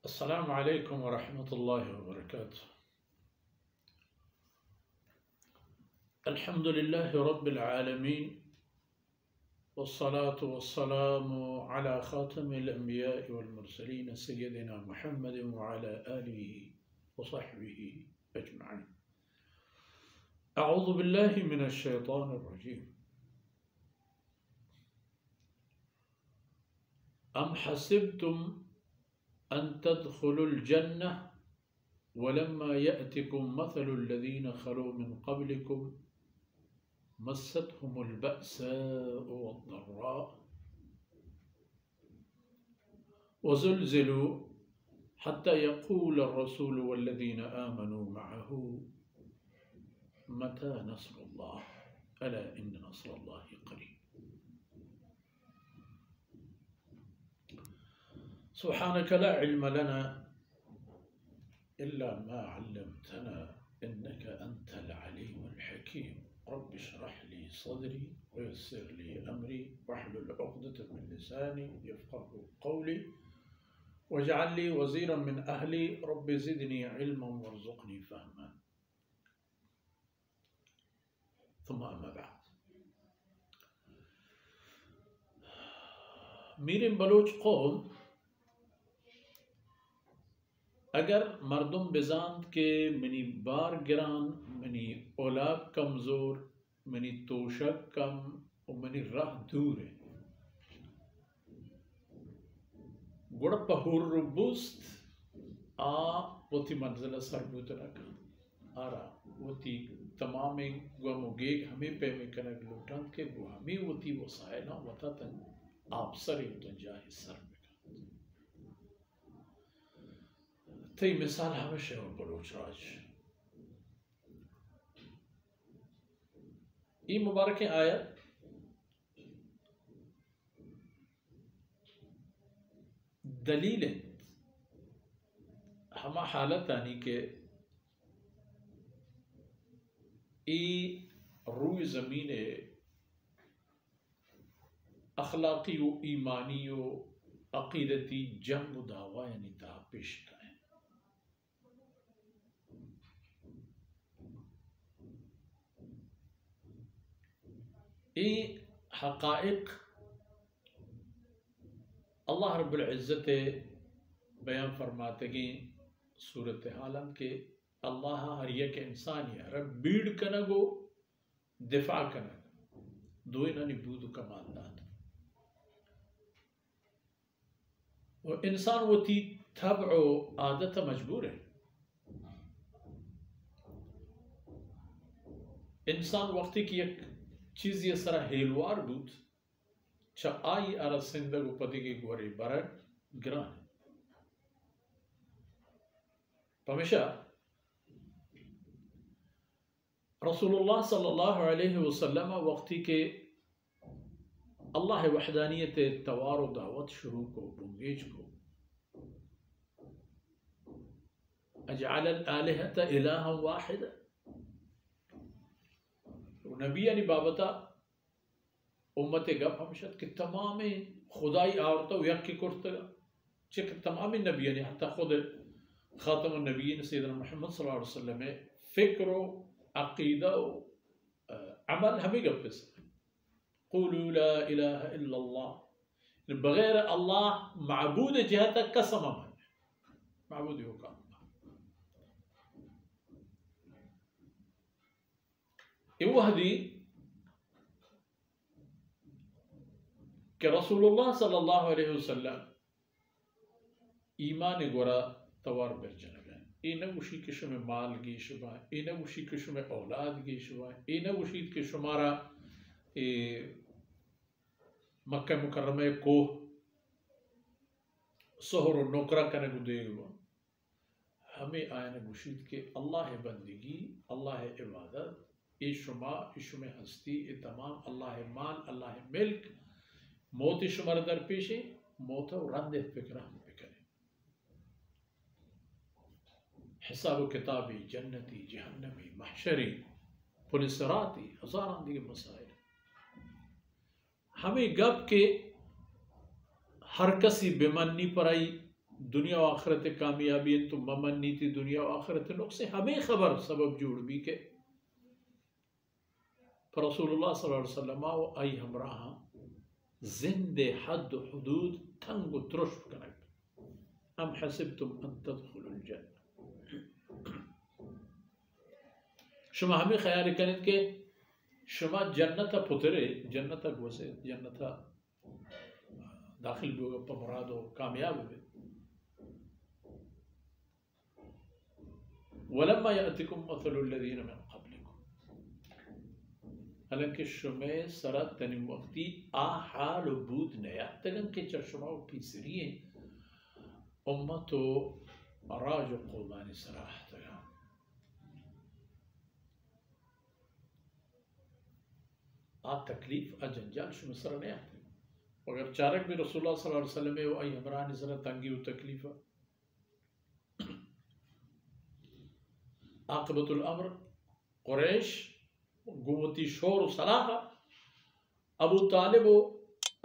अस्सलामु अलैकुम व रहमतुल्लाहि व बरकातुहू। अल्हम्दुलिल्लाहि रब्बिल आलमीन वस्सलातु वस्सलामु अला खातमिल अंबिया'i वल मुरसलीन सय्यदिना मुहम्मदिन व अला आलिहि व सहबिहि अजमईन। अऊज़ु बिल्लाहि मिनश शैतानिर रजीम। अम हसिबतुम अन तदखुलुल जन्नह वलम्मा यअतिकुम मसलुल लज़ीना खलू मिन क़ब्लिकुम मस्सतहुमुल बअसाउ वद्दर्राउ वज़ुलज़िलू हत्ता यक़ूलर रसूलु वल्लज़ीना आमनू मअहू मता नस्रुल्लाह अला इन्न नस्रल्लाहि क़रीब। सुब्हानक ला इल्म लना इल्ला मा अल्लमतना इन्नका अंतल अलीमुल हकीम। रब्बि इश्रह ली सदरी व यस्सिर ली अमरी वहलुल उक़दतम मिन लिसानी यफ़क़हू क़ौली वजअल ली वज़ीरन मिन अहली रब्बि ज़िदनी इल्मन वरज़ुक़नी फ़हमा। थुम्मा अम्मा बअद। मीर बलोच कौम अगर मर्दुम बेजांत के मनी बार गिरान मनी औलाद कमजोर मनी तोशक कम और मनी राह दूर है गुड़ पहुर बुस्त आ वती मंजिल सरबूतना का आरा वती तमाम गुमोगेग हमें पे में कनक लुटन के वो हमें वती वसायना वता तन आप सरे तो जाहि सर थी मिसाल हमेशा बलोच राज ये मुबारक आयत दलील हम हालत आनी के रूई ज़मीन अखलाकी व ईमानी व अक़ीदती जंग दावा यानी ता पेश का ये हक़ाइक़ अल्लाह रब्बुल इज़्ज़त बयान फरमाते हैं सूरत हालम के अल्लाह हर एक इंसान या रब बीड़ कनगो दिफा कनग दो इन्होंने बूद कमाल दात वो इंसान वो थी तबअ आदत मजबूर है। इंसान वक्ती की एक चीज ये सरा हेलवार बूत चा आई अरा सिंदग पति की गोरी बरक गिरान हमेशा रसूलुल्लाह सल्लल्लाहु अलैहि वसल्लम वक्ती के अल्लाह वहदानियत तवार दावत शुरू को बुंगेज को अजअल आलिहत इलाहा वाहिदा नबी यानी बाबता उम्मत गप हमशत कि तमाम खुदाई आवरता यक की कुर्तगा चिक तमाम नबी यानी हत्ता खुद खातमुन नबीयीन सैयदना मुहम्मद सल्लल्लाहु अलैहि वसल्लम में फिक्र अक़ीदा अमल हमें गप से क़ुलू ला इलाहा इल्लल्लाह बगैर अल्लाह माबूद जहत कसम माबूद होगा इवहदी के रसूलुल्लाह सल्लल्लाहु अलैहि वसल्लम ईमान गोरा तवार बरजन गए इना उशी के शुमे माल गी शुबा इना उशी के शुमे औलाद गी शुबा इना उशी के शुमारा मक्का मुकर्रमा को सोहर नौकरा करने को देगा हमें आयन गुशीद के अल्लाह बंदगी अल्लाह इबादत ये शुमा इशुमे हस्ती ये तमाम अल्लाह माल अल्लाह मिल्क मौत शुमार दर पेशे मौत रंदे फिक्र हम करे हिसाब किताबी जन्नती जहन्नमी महशरी पुलिसराती हजारान दिए मसाइल हमें गप के हर कसी बेमानी पर आई दुनिया व आखिरत कामयाबी तो ममन नीति दुनिया व आखिरत नुक्से हमें खबर सबब जुड़ भी के रसूलुल्लाह सल्लल्लाहु अलैहि वसल्लम आई हमरा जिंदे हद हुदूद तंग त्रुश कनक अम हसिबतुम अन तदखुलुल जन्नह शुमा हमें ख्याल करें कि शुमा जन्नत पुतरे जन्नत गोसे जन्नत दाखिल भी होगा मुराद हो कामयाब भी वलम्मा यातिकुम मसलुल लज़ीना मिन क़ब्लिकुम हालांकि शुमे सरत तनी वक्ती आ हाल बूद नया तगन के चश्मा पीसरिए उम्मतो राज क़ुर्बानी सराह तगा आ तकलीफ आ जंजाल शुमे सर नया अगर चारक भी रसूलुल्लाह सल्लल्लाहु अलैहि वसल्लम में आई हमरा निसरा तंगी व तकलीफ आक़िबतुल अम्र कुरैश गुमती शोर सलाह अबू तालिब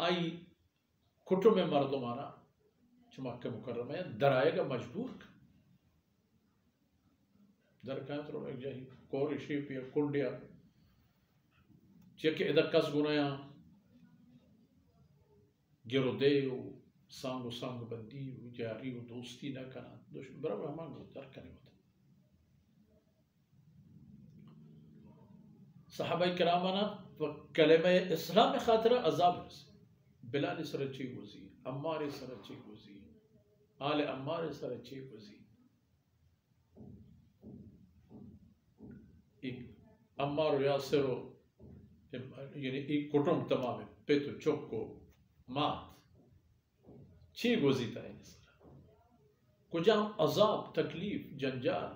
आई कुटुम में मर्दमाना मक्का मुकर्रमा है दराएगा मजबूर दर का तो एक जाही कोर शेप या कुंडिया चेक इधर कस गुनाया गिरोदेव सांग सांग बंदी जारी दोस्ती न करना दुश्मन बराबर मांगो दर करने होता सहाबा किरामाना कलमे इस्लाम में खातिर अजाब बिलाल सरची गुजी अम्मार सरची गुजी आले अम्मार सरची गुजी अम्मार यासिरो यानी एक कुटुंब तमाम पेटो चोको मात ची गुजी था कुजाम अजाब तकलीफ जंजाल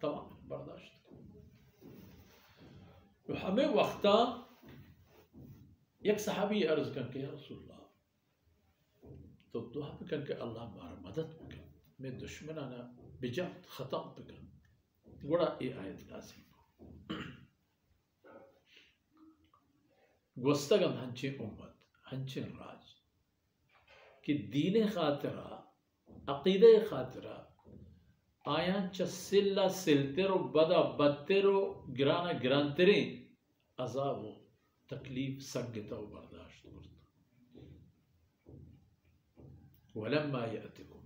तमाम बर्दाश्त तो हमें वक्ता एक सहाबी अर्ज करके या रसूलल्लाह तो दुआ पे करके अल्लाह मारा मदद कर मैं दुश्मनाना बिजात खत्म पे कर बड़ा ये आयत नाज़िल गोस्तगन हंचे उम्मत हंचे राज कि दीन खातिरा अकीदे खातिरा आया चसिल्ला सिलतेरो बदा बत्तेरो गिराना गिरानतेरे अजाब तकलीफ सगता बर्दाश्त करता वलम्मा यातिकुम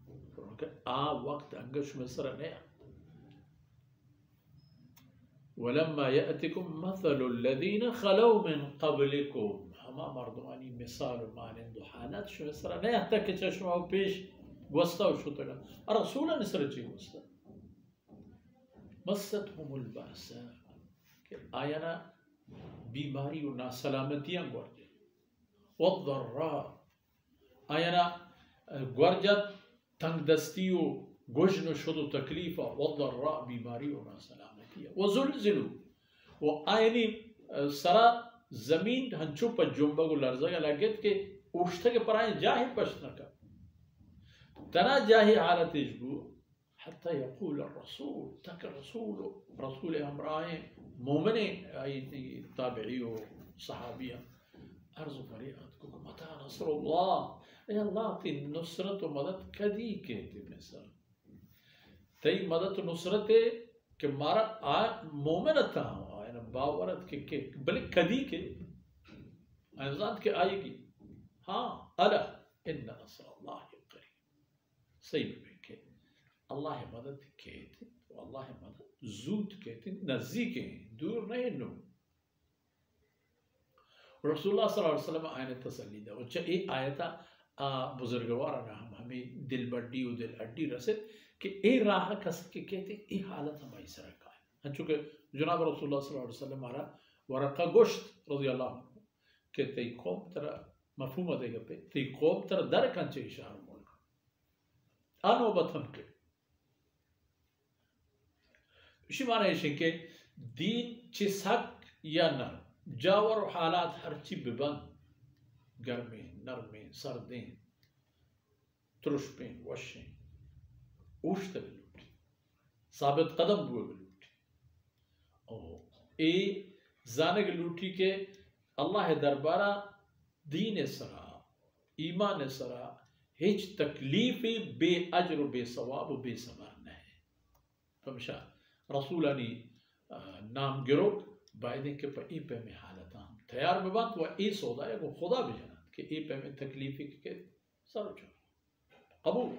आ वक्त अंगश में सर नया वलम्मा यातिकुम मसलुल लज़ीना खलौ मिन क़ब्लिकुम हमा मर्दमानी मिसाल मानिंद हालत शो सर नया तक चश्मा पेश वस्ता शुतगा रसूल नसरची वस्ता मस्सतहुमुल बासा के आयना बीमारी और नासलामतियां गुर्जे वद्दर्रा आयना गुर्जत तंगदस्तियों गोजन शुदु तकलीफा वद्दर्रा बीमारी और नासलामतियां वजुलजिलु वो आयनी सरा जमीन हंचु पर जुम्बा को लर्जा लागत के उष्ट के पराए जाहि पश्न का तना जाहि हालत इजबु हत्ता यक़ूल रसूल तक रसूल हमराए मोमिने आई ताबिईयो सहाबिया अर्ज़ फरियाद को मता नसरुल्लाह अल्लाह की नुसरत व मदद कदी कहते में सर तई मदद नुसरत के मारा आ मोमिन था ना बावरत के बल्कि कदी के आजाद के आएगी हाँ अला इन्ना नसरुल्लाह सही में के अल्लाह मदद कहते तो अल्लाह मदद जूद कहते नजदीक है दूर नहीं नो रसूलुल्लाह सल्लल्लाहु अलैहि वसल्लम आयने तसल्ली दा अच्छा ये आयता बुजुर्गवार ना हमें दिल बड्डी और दिल अड्डी रसे कि ए राह कस के कहते ये हालत हमारी सर का है चूंकि जनाब रसूलुल्लाह सल्लल्लाहु अलैहि वसल्लम हमारा वरक़ा गोश्त रज़ियल्लाहु अन्हु कहते कौम तरह मफहूम देगा पे ते कौम तरह दर कंचे इशारा अनोबतन के इसी माने के दीन चिसक या नर जावर हालात हर चीज बिबंद गर्मे नरमे सर्दे तुरुष्पे वशे उश्त लूटी साबित कदम हुए लूटी और ए जाने के लूटी के अल्लाह दरबारा दीन सरा ईमान सरा हिच तकलीफ़ी बे अजर बे सवाब बे सबर न है फमशा रसूलानी नाम गिरो बायदे के पर ई पे में हालत हम तैयार में बात हुआ ई सौदा है वो खुदा भी जाना कि ई पे में तकलीफ़ी के सर चलो कबूल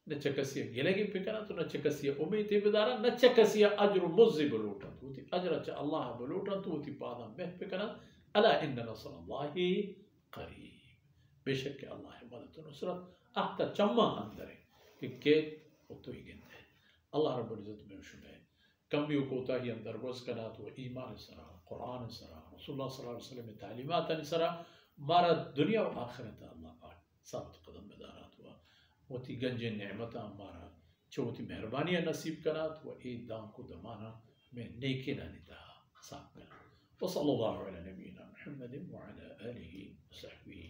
न चकसिया गिलेगी फिकरा तो न चकसिया उम्मीद बेदारा न चकसिया अजर मुज़्ज़ि बलूटन तो ती अजर च अल्लाह बलूटन तो ती पादा में फिकरा अला इन्न नस्रुल्लाहि करीब बेशक के अल्लाह मदद नुसरत अख्ता चम्मा अंदर है कि तो ही गिनते हैं अल्लाह रब्बुल इज़्ज़त में शुबह कम भी कोता ही अंदर बस कना तो ईमान सरा कुरान सरा रसूलुल्लाह सल्लल्लाहु अलैहि वसल्लम तालीमात सरा मारा दुनिया और आखिरत अल्लाह पाक साबित कदम में दारात हुआ वती गंजे नेमत हमारा चौथी मेहरबानियाँ नसीब करा तो ए दाम को दमाना में नेके ना निता साफ करा वसल्लल्लाहु अलैहि नबीना मुहम्मद व अला आलिहि व सहबिहि